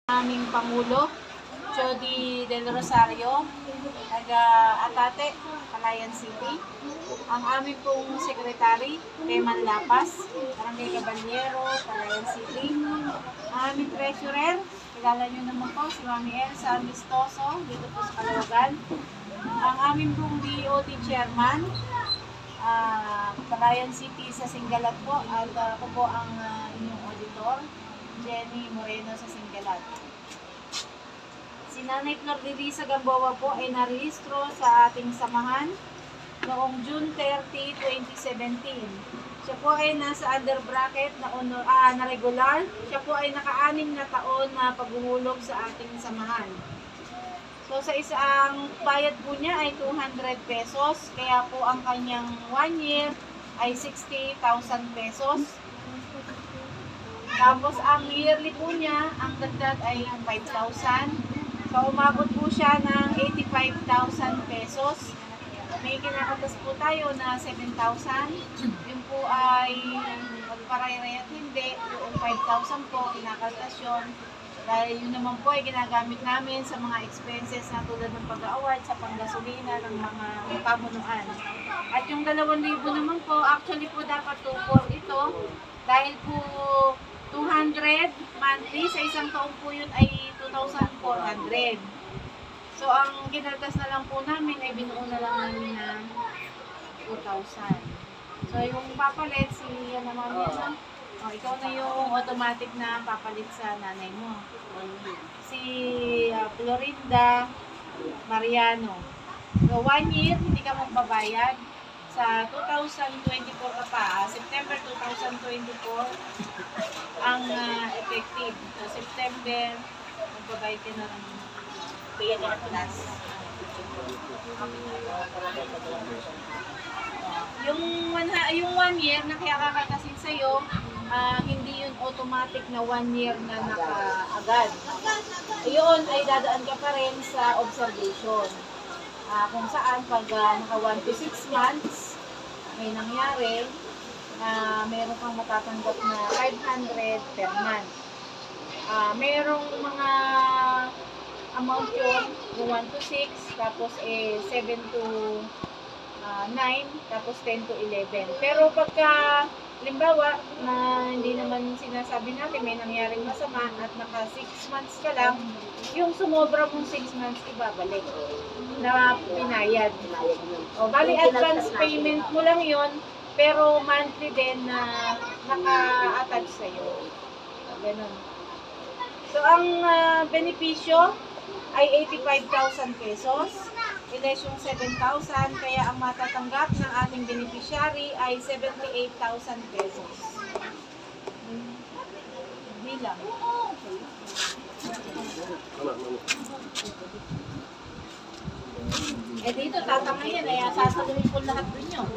Aming Pangulo, Jody Del Rosario, taga Atate, Calayan City. Ang aming pong secretary, Teman Lapas, Barangay Caballero, Calayan City. Ang aming treasurer, kilala nyo naman po, si Mami Elsa Mistoso, dito po sa Calawagan. Ang aming pong DOT chairman, Calayan City sa Singalat po, at ako po ang inyong auditor, Jenny Moreno sa Singalat. Si Nanay Flor de Risa Gamboa po ay narehistro sa ating samahan noong June 30, 2017. Siya po ay nasa under bracket na regular. Siya po ay naka-6 na taon na paghuhulog sa ating samahan. So sa isang bayad po niya ay 200 pesos, kaya po ang kanyang 1 year ay 60,000 pesos. Tapos ang yearly po niya, ang dagdag ay 5,000. So umabot po siya ng 85,000 pesos. May kinakatas po tayo na 7,000. Yun po ay magparayray at hindi. Yung 5,000 po, kinakatas yun. Dahil yun naman po ay ginagamit namin sa mga expenses na tulad ng pag-award sa panggasolina ng mga pamunuan. At yung 2,000 naman po, actually po dapat 2,400 ito. Dahil po 200 monthly, sa isang taon po yun ay 2,400. So, ang kinaltas na lang po namin ay binuo na lang namin na 2,000. So, yung papalit, si naman yun, ikaw na yung automatic na papalit sa nanay mo. Si Florinda Mariano. So, 1 year, hindi ka magbabayad. Sa 2024 ka pa, September 2024, ang effective. So, September, magbabayad ka na ng bayan na plus. Yung 1 year na kaya kakatasin sa'yo, hindi yun automatic na 1 year na nakaagad. Yun ay dadaan ka pa rin sa observation. Kung saan pag naka 1 to 6 months may nangyari, meron kang matatanggap na 500 per month. Merong mga amount yun, yung 1 to 6, tapos 7 to 9, tapos 10 to 11. Pero pagka, limbawa, na hindi naman sinasabi natin may nangyaring masama at naka 6 months ka lang, yung sumobra mong 6 months ibabalik na pinayad. O, bali advance payment mo lang yon, pero monthly din na naka-attach sa'yo. Ganun. So, ang benepisyo ay 85,000 pesos. Iles yung 7,000, kaya ang matatanggap ng ating beneficiary ay 78,000 pesos. Bilang. Dito tatangayin, sasaluhin ko lahat din yun.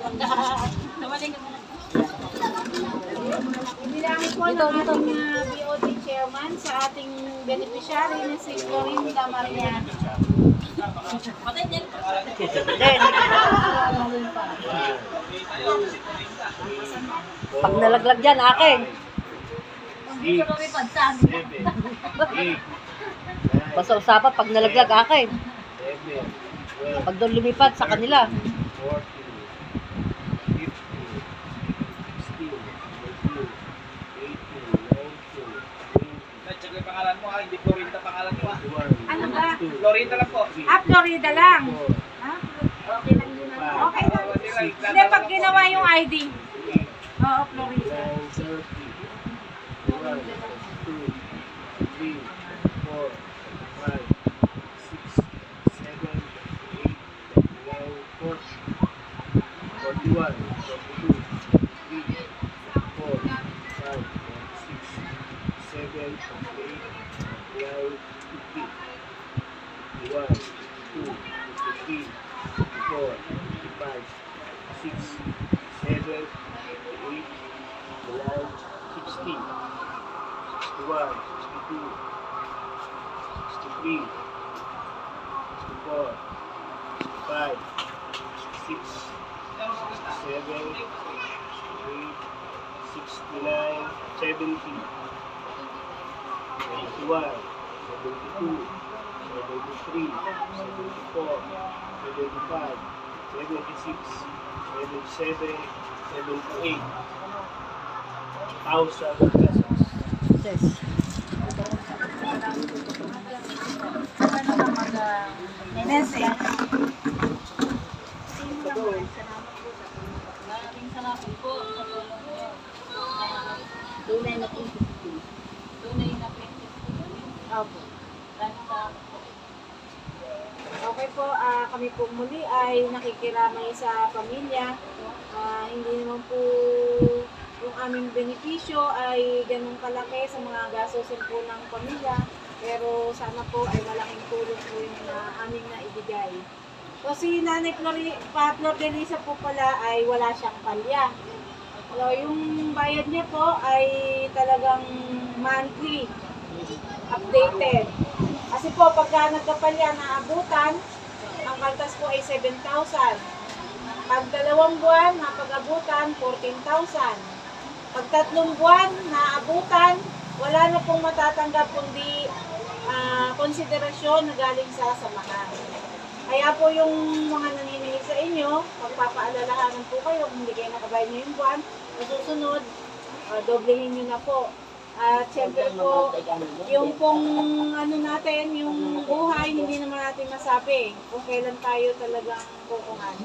Nawaling ka muna. Bilangin po ng ating BOT chairman sa ating beneficiary na si Florinda Mariano. Pag nalaglag dyan, akin. Basta usapan, pag nalaglag, akin. Pag doon lumipad sa kanila. 14, 15, 16, 17, 18, 19, 20, pangalan mo hindi Florinda pangalan mo Ano ba? Florinda lang po. Florida lang. Okay lang yun. Okay lang. Hindi, pag ginawa yung ID. Oo, Florida. 1, 2, 3, 4, 5, 6, 7, 8, 9, 41, 42, 43, 44, 45, 46, 7, 8, 9, 50. 1, 2, 3, 4, 5, 6, 7, 8, 9, 60, 61, 62, 63, 64, 65, 66, 67, 68, 69, 70, 71, 72, 73, 74, 75, 76, 77, 78, 1,000 pesos. Yes. Message. Maraming salamat po sa tulong niyo. Tunay na 250. Tunay na 20. Opo. Maraming salamat po. Okay po, kami po muli ay nakikiramay sa pamilya. Hindi naman po yung aming benepisyo ay ganun kalaki sa mga gastusin po ng pamilya. Pero sana po ay malaking tulong po yung aming naibigay. So si Nanay Flor de Lisa po pala ay wala siyang palya. So yung bayad niya po ay talagang monthly, updated. Kasi po pagka nagkapalya na abutan, ang kaltas po ay 7,000. Pag 2 buwan na pag-abutan, 14,000. Pag 3 buwan na abutan, wala na pong matatanggap kundi konsiderasyon na galing sa samahan. Kaya po yung mga naninilig sa inyo, pagpapaalalahanan po kayo kung hindi kayo nakabayad nyo yung buwan, susunod, doblehin nyo na po. At syempre po, yung pong ano natin, yung buhay, hindi naman natin masabi kung kailan tayo talagang kukuhanin.